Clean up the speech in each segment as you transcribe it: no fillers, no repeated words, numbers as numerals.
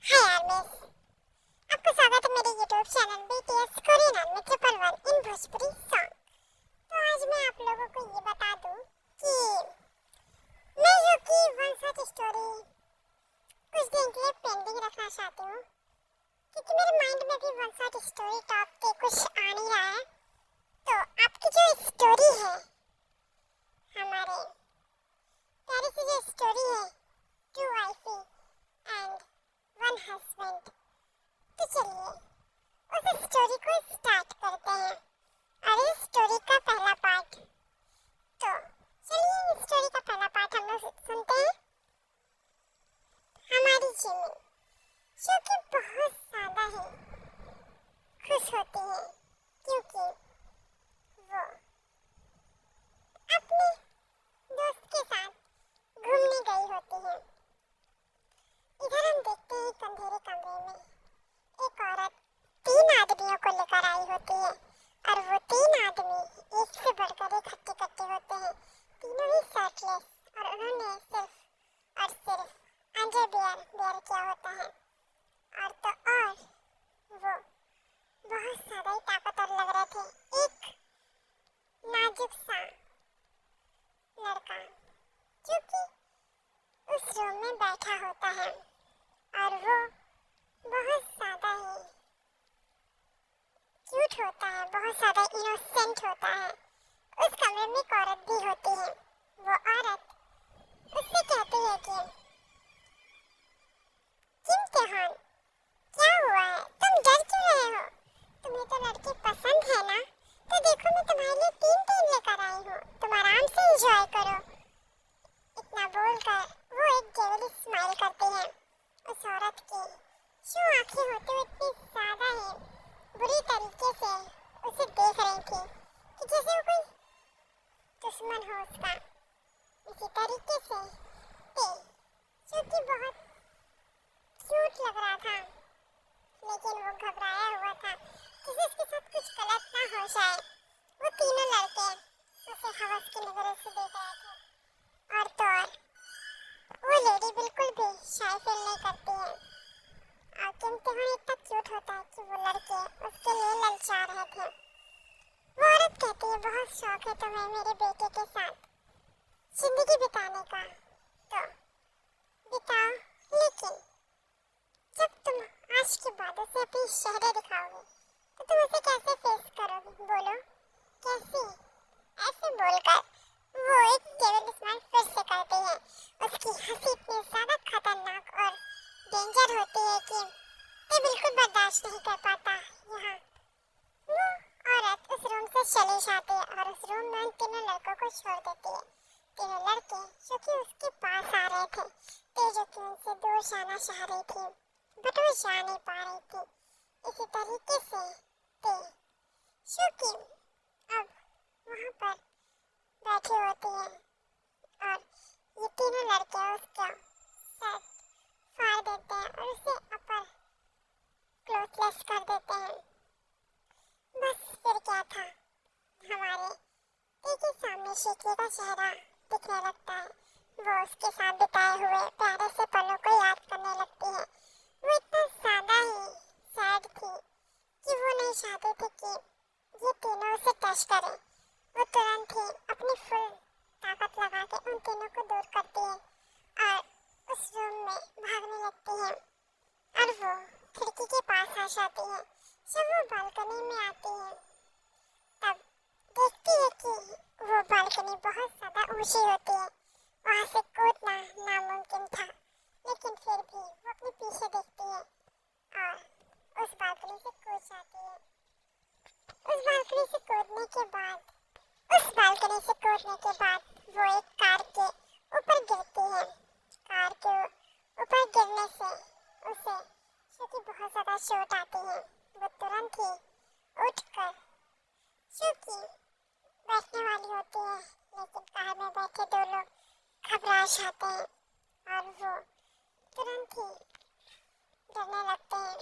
Hi miss, आपका स्वागत है मेरे यूट्यूब चैनल बीटीएस कोरियन में triple one in Bhojpuri song. तो आज मैं आप लोगों को ये बता दूं कि मैं जो कि वन शॉट स्टोरी कुछ दिन के लिए पेंडिंग रखना चाहती हूँ, क्योंकि मेरे माइंड में भी वन शॉट स्टोरी टॉप पे कुछ आ नहीं रहा है। तो आपकी जो स्टोरी है, हमारे प्यारी सी जो स्टोरी है, two wifey and one husband, तो चलिए उस स्टोरी को स्टार्ट करते हैं। और इस स्टोरी का पहला पार्ट, तो चलिए इस स्टोरी का पहला पार्ट हम लोग सुनते हैं। हमारी जिमी जो कि बहुत ज्यादा ही खुश होती है, क्योंकि वो अपने दोस्त के साथ घूमने गई होती है। इधर हम देखते हैं एक अंधेरे कमरे में एक औरत 3 आदमियों को लेकर आई होती है, और वो 3 आदमी एक से बढ़कर एक हट्टे कट्टे होते हैं। तीनों ही शर्टलेस, और उन्होंने सिर्फ और सिर्फ अंडरवियर वेयर किया होता है। और तो और वो बहुत ज्यादा ही ताकतवर लग रहे थे। एक नाजुक सा लड़का जो कि उस रूम में बैठा होता है, और वो बहुत ज्यादा ही क्यूट होता है, बहुत ज्यादा इनोसेंट होता है। उस कमरे में एक औरत भी होती है। वो औरत उससे कहती है कि किम त्योहान, क्या हुआ है, तुम डर क्यों रहे हो? तुम्हें तो लड़की पसंद है ना? तो देखो मैं तुम्हारे लिए 3 लेकर आई हूँ, तुम आराम से एंजॉय करो। इतना बोलकर वो एक जेवली स्माइल करती है। उस औरत की जो आंखें होते हुए इतनी ज्यादा ही बुरी तरीके से उसे देख रही थी कि जैसे वो कोई दुश्मन हो उसका। इसी तरीके से ते, जो कि बहुत क्यूट लग रहा था, लेकिन वो घबराया हुआ था कि उसके साथ कुछ गलत ना हो जाए। वो तीनों लड़के उसे हवस की नजरों से देख रहे थे। और तो और वो लेडी बिल्कुल भी शाय फील नहीं करती है, और किम त्योहान इतना क्यूट होता है कि वो लड़के उसके लिए ललचा रहे थे। वो औरत कहती है बहुत शौक है तुम्हें मेरे बेटे के साथ जिंदगी बिताने का, तो बिताओ, लेकिन जब तुम आज के बाद उसे अपनी शहरें दिखाओगे तो तुम उसे कैसे फेस करोगे, बोलो कैसे? ऐसे बोलकर वो एक केवल स्माइल फिर से करती है। उसकी हंसी इतनी ज्यादा खतरनाक और डेंजर होती है कि मैं बिल्कुल बर्दाश्त नहीं कर पाता। यहाँ वो औरत उस रूम से चली जाती है और उस रूम में उन तीनों लड़कों को छोड़ देती है। तीनों लड़के जो कि उसके पास आ रहे थे, जो कि उनसे दूर जाना चाह रही थी, बट वो जा नहीं पा रही थी। इसी तरीके से ते, जो कि अब वहाँ पर बैठी होती है, और ये तीनों लड़के उसका सर फाड़ देते हैं और उसे अपर क्लोथलेस कर देते हैं। बस फिर क्या था, हमारे के सामने शीतली का चेहरा दिखने लगता है। वो उसके साथ बिताए हुए प्यारे से पलों को याद करने लगती है। वो इतना ज्यादा ही सैड थी कि वो नहीं चाहती थी कि ये तीनों उसे टच करें। वो तुरंत ही अपनी फुल ताकत लगा के उन तीनों को दूर करती है और उस रूम में भागने लगती है। और वो खिड़की के पास आ जाती है। जब वो बालकनी में आती है तब देखती है कि वो बालकनी बहुत ज्यादा ऊंची होती है। वहां से कूदना नामुमकिन था, लेकिन फिर भी वो अपने पीछे देखती है और उस बालकनी से कूद जाती है। उस बालकनी से कूदने के बाद वो एक कार के ऊपर गिरती है। कार के ऊपर गिरने से उसे जो कि बहुत ज्यादा चोट आती है। वो तुरंत ही उठकर जो कि बैठने वाली होती है, लेकिन कार में बैठे 2 लोग घबरा जाते हैं और वो तुरंत ही डरने लगते हैं।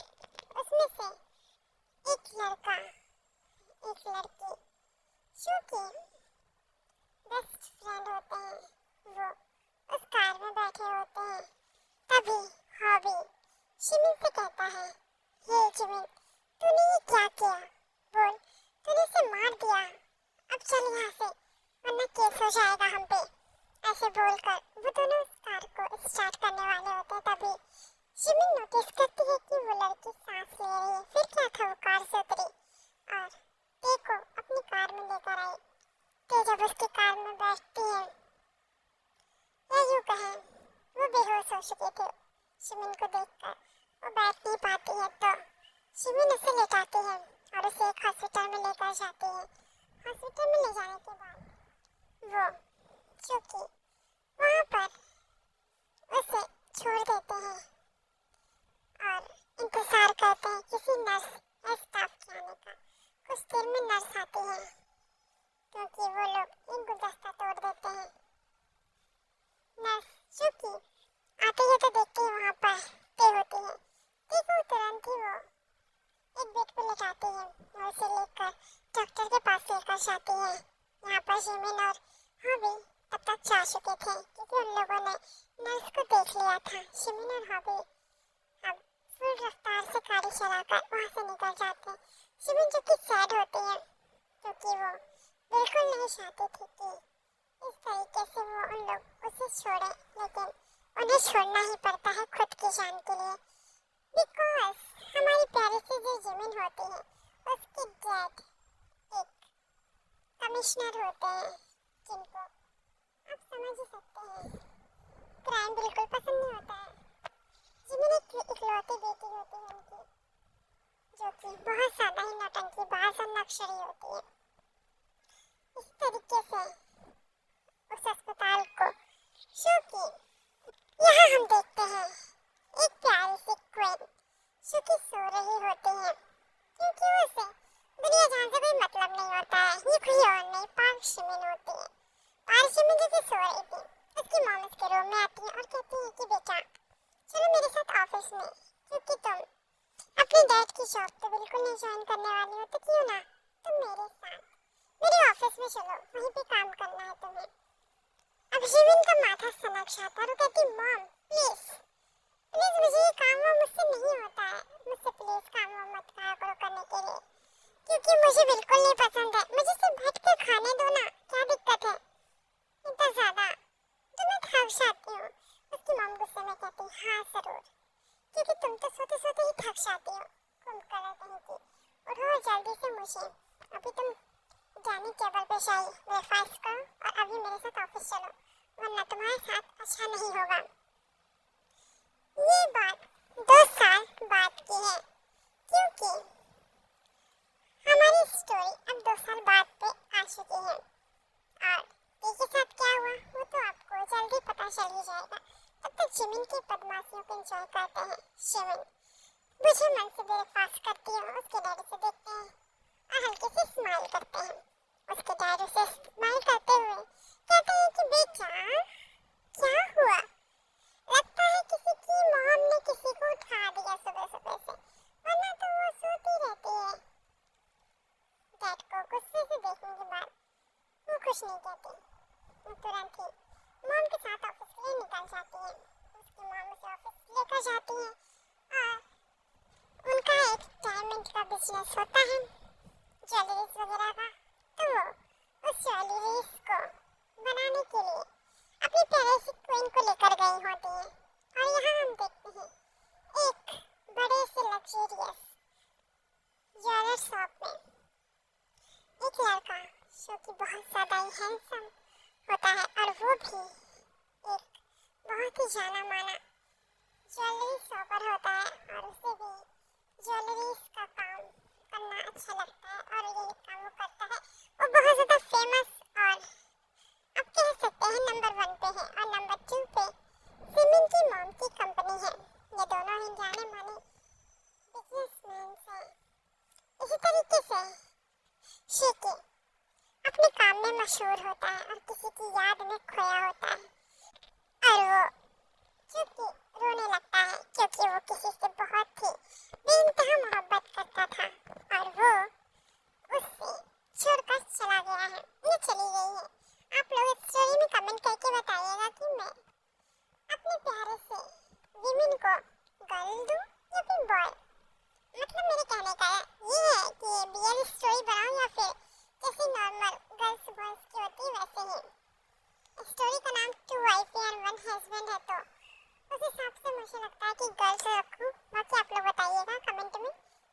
उसमें से एक लड़का, एक लड़की जो कि बेस्ट फ्रेंड होते हैं, वो उस कार में बैठे होते हैं। तभी हॉबी शिमी कहता है, हे जिमिन, तूने ये क्या किया? बोल, तूने उसे मार दिया। अब चल यहाँ से, वरना केस हो जाएगा हम पे। ऐसे बोलकर वो दोनों उस कार को स्टार्ट करने वाले होते हैं। तभी जिमिन नोटिस करती है कि वो लड़की सांस ले रही है। फिर क्या था, वो कार से उतरी और ते को अपनी कार में लेकर आई। ते जब उसकी कार में बैठती है, या यूं कहें वो बेहोश हो चुके थे। जिमिन को देखकर वो बैठ नहीं पाती है, तो जिमिन उसे लेटाती है और उसे एक हॉस्पिटल में लेकर जाती है। हॉस्पिटल में ले जाने के बाद वो चूंकि वहाँ पर उसे छोड़ देते हैं और इंतजार करते हैं किसी नर्स या स्टाफ के आने का। कुछ देर में नर्स आती है क्योंकि वो लोग एक गुलदस्ता तोड़ देते हैं। नर्स चूंकि आती है तो देखती है वहाँ पर ते होती है। ते को तुरंत ही वो एक बेड पे लेटाती है और उसे लेकर डॉक्टर के पास लेकर जाती है। यहाँ पर जिमिन और हॉबी तब तक जा चुके थे क्योंकि उन लोगों ने नर्स को देख लिया था। जिमिन और हॉबी अब फुल रफ्तार से गाड़ी चलाकर वहाँ से निकल जाते हैं। जिमिन जो कि सैड होती है क्योंकि वो बिल्कुल नहीं चाहती थी कि इस तरीके से वो उन लोग उसे छोड़े, लेकिन उन्हें छोड़ना ही पड़ता है खुद की जान के लिए। बिकॉज हमारी प्यारी सी जो जिमिन होती है उसके डैड एक कमिश्नर होते हैं जिनको आप समझ ही सकते हैं क्राइम बिल्कुल पसंद नहीं होता है। जिमिन एक इकलौती बेटी होती है उनकी, जो कि बहुत ज़्यादा ही नौटंकीबाज और नक्शरी होती है। इस तरीके से उस अस्पताल को शो की यहाँ हम देखते हैं एक प्यारी सी क्वीन जो कि सो रही होती है क्योंकि उसे दुनिया जान से कोई मतलब नहीं होता है। ये कोई और नहीं, पार्क जिमिन होती है। पार्क जिमिन जो कि सो रही थी, उसकी मॉम उसके रूम में आती है और कहती है कि बेटा चलो मेरे साथ ऑफिस में, क्योंकि तुम अपने डैड की जॉब तो बिल्कुल नहीं ज्वाइन करने वाली हो, तो क्यों ना तुम मेरे साथ मेरे ऑफिस में चलो, वहीं पे काम करना है तुम्हें। अब जिमिन का माथा सनक जाता है और कहती मॉम प्लीज प्लीज मुझे ये काम वो मुझसे नहीं होता है, मुझसे प्लीज काम वो मत कहा करो करने के लिए, क्योंकि मुझे बिल्कुल नहीं पसंद है। मुझे सिर्फ बैठ कर खाने दो ना, क्या दिक्कत है इतना ज़्यादा, तो मैं थक जाती हूँ। उसकी मॉम गुस्से में कहती हाँ ज़रूर, क्योंकि तुम तो सोते सोते ही थक जाती हो। तुम कलर कहीं की उठो जल्दी से, मुझे अभी तुम डाइनिंग टेबल पे जाइए, ब्रेकफास्ट करो और अभी मेरे साथ ऑफिस चलो, वरना तुम्हारे साथ अच्छा नहीं होगा। ये बात 2 साल बाद की है क्योंकि हमारी स्टोरी अब 2 साल बाद पे आ चुकी है और इसके साथ क्या हुआ वो तो आपको जल्दी पता चल ही जाएगा। तब तक जिमिन की बदमाशियों को एंजॉय करते हैं। जिमिन बुझे मन से ब्रेकफास्ट करती है, उसके डैडी से देखते हैं और हल्के से स्माइल करते हैं। उसके डैडी से स्माइल करते हुए कहते हैं कि बेटा क्या हुआ, लगता है किसी की मॉम ने किसी को उठा दिया सुबह सुबह से, वरना तो वो सोती रहती है। डैड को गुस्से से देखने के बाद वो कुछ नहीं कहती, वो तुरंत ही मॉम के साथ ऑफिस के लिए निकल जाती है। उसकी मॉम उसे ऑफिस लेकर जाती है और उनका एक डायमंड का बिजनेस होता है, ज्वेलरीज वगैरह का। तो वो उस ज्वेलरीज को बनाने के लिए अपनी प्यारी सी क्वीन को लेकर गई होती है और यहाँ हम देखते हैं एक बड़े से लग्जरियस ज्वेलर शॉप में एक लड़का जो कि बहुत ज़्यादा ही हैंडसम होता है और वो भी एक बहुत ही जाना माना ज्वेलरी शॉपर होता है और उसे भी ज्वेलरीज का काम करना अच्छा लगता है और यही काम वो करता है। वो बहुत ज़्यादा फेमस और आप कह सकते हैं नंबर 1 पे है और नंबर 2 पे जिमिन की मॉम की कंपनी है। ये दोनों ही जाने माने बिजनेसमैन हैं। इसी तरीके से शिकी अपने काम में मशहूर होता है और किसी की याद में खोया होता है और वो चूंकि रोने लगता है क्योंकि वो किसी से बहुत ही बेइंतहा मोहब्बत करता था और वो उससे छोड़कर चला गया है या चली गई है। आप लोग इस स्टोरी में कमेंट करके बताइएगा कि मैं अपने प्यारे से जिमिन को गर्ल दूं या फिर बॉय। लगता है कि गर्ल्स रखूं, बाकी आप लोग बताइएगा कमेंट में,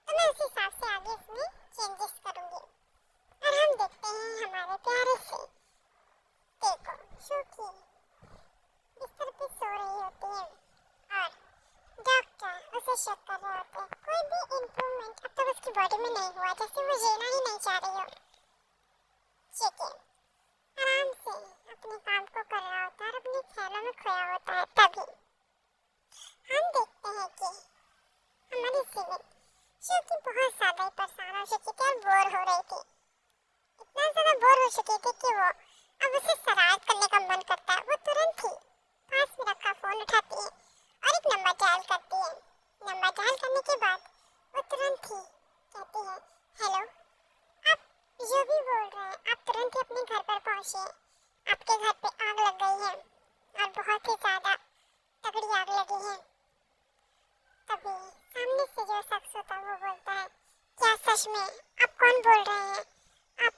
तो मैं उस हिसाब से आगे इसमें चेंजेस करूंगी। और हम देखते हैं हमारे प्यारे से देखो शोकी बिस्तर पे सो रही होती है और डॉक्टर उसे चेक कर रहे होते हैं। कोई भी इम्प्रूवमेंट अब तक उसकी बॉडी में नहीं हुआ, जैसे वो जीना ही नहीं चाह रही हो। चिकन आराम से अपने काम को कर रहा होता है और अपने ख्यालों में खोया होता है। तभी हम देखते हैं कि हमारी सिमिन शोकी बहुत ज्यादा ही परेशान हो चुकी थी और बोर हो रही थी। इतना ज्यादा बोर हो चुकी थी कि वो अब उसे शरारत करने का मन करता है। वो तुरंत ही पास में रखा फोन उठाती है और एक नंबर डायल करती है। नंबर डायल करने के बाद वो तुरंत ही कहती है, हेलो, आप जो भी बोल रहे हैं आप तुरंत ही अपने घर पर पहुंचिए। आपके घर पे आग लग गई है और बहुत ही ज्यादा तगड़ी आग लगी है। तभी सामने से जो शख्स होता है वो बोलता है, क्या सच में? आप कौन बोल रहे हैं? आप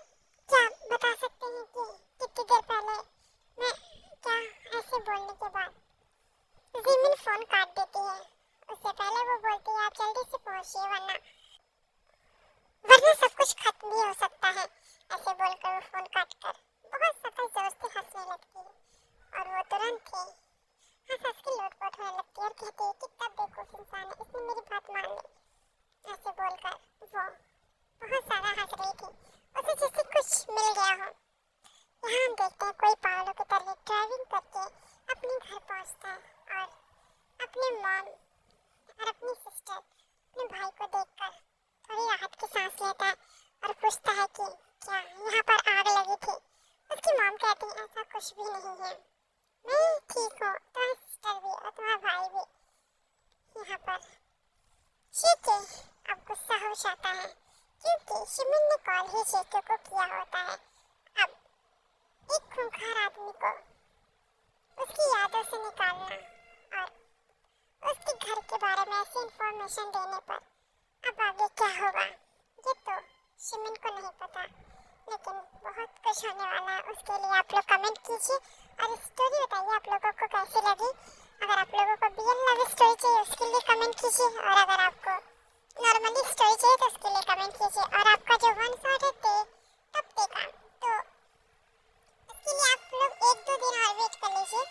क्या बता सकते हैं कि कितनी देर पहले? मैं क्या? ऐसे बोलने के बाद जिमिन फोन काट देती है। उससे पहले वो बोलती है, आप जल्दी से पहुंचिए वरना सब कुछ खत्म भी हो सकता है। ऐसे बोलकर वो फोन काट कर बहुत ज्यादा जोर से हंसने लगती है और वो तुरंत ही हंस के लोटपोट होने लगती है और कहती है, कितना बेवकूफ इंसान है, इसने मेरी बात मान ली। ऐसे बोलकर वो बहुत ज्यादा हंस रही थी, उसे जैसे कुछ मिल गया हो। यहाँ हम देखते हैं कोई पागलों की तरह ड्राइविंग करके अपने घर पहुँचता है और अपने मॉम और अपनी सिस्टर, अपने भाई को देखकर थोड़ी राहत की सांस लेता है और पूछता है कि क्या यहाँ पर आग लगी थी? उसकी मॉम कहती है, ऐसा कुछ भी नहीं है, मैं ठीक हूँ, तुम्हारी सिस्टर भी और तुम्हारा भाई भी यहाँ पर। शीके अब गुस्सा हो जाता है क्योंकि शिमिन ने कॉल ही शीके को किया होता है। अब एक खूंखार आदमी को उसकी यादों से निकालना और उसके घर के बारे में ऐसी इंफॉर्मेशन देने पर अब आगे क्या होगा ये तो शिमिन को नहीं पता, लेकिन बहुत कुछ होने वाला है। उसके लिए आप लोग कमेंट कीजिए और स्टोरी बताइए आप लोगों को कैसी लगी। अगर आप लोगों को BL लव स्टोरी चाहिए उसके लिए कमेंट कीजिए और अगर आपको नॉर्मली स्टोरी चाहिए तो उसके लिए कमेंट कीजिए। और आपका जो वन शॉट है तब का तो उसके लिए आप लोग 1-2 दिन और वेट कर लीजिए,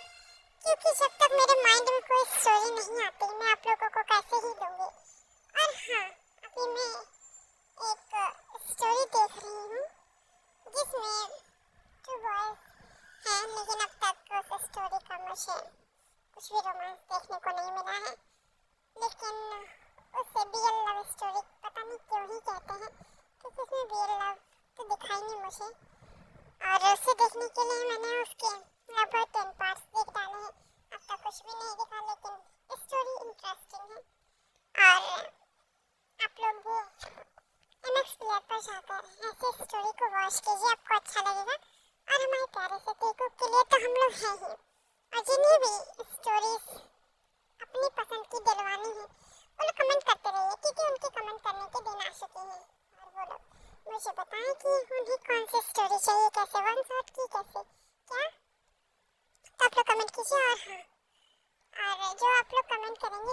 क्योंकि जब तक मेरे माइंड में कोई स्टोरी नहीं आती मैं आप लोगों को कैसे ही दूंगी। और हाँ, अभी मैं एक स्टोरी देख रही हूँ जिसमें 2 बॉयज हैं, लेकिन अब तक उस स्टोरी का मुझे कुछ भी रोमांस देखने को नहीं मिला है। लेकिन उससे BL लव स्टोरी पता नहीं क्यों ही कहते हैं, क्योंकि उसमें BL लव तो दिखाई नहीं मुझे। और उसे देखने के लिए मैंने उसके लगभग 10 पार्ट्स देख डाले हैं। अब तक कुछ भी नहीं दिखा, लेकिन स्टोरी इंटरेस्टिंग है। और आप लोग भी MX प्लेयर पर जाकर ऐसे स्टोरी को वॉच कीजिए, आपको अच्छा लगेगा। और हमारे प्यारे से टीकू के लिए तो हम लोग हैं ही, और जिन्हें भी स्टोरीज अपनी पसंद की दिलवानी है वो लोग कमेंट करते रहिए, क्योंकि उनके कमेंट करने के दिन आ चुके हैं। और वो लोग मुझे बताएं कि उन्हें कौन सी स्टोरी चाहिए, कैसे वन शॉट की, कैसे क्या, तो आप लोग कमेंट कीजिए। और हाँ, और जो आप लोग कमेंट करेंगे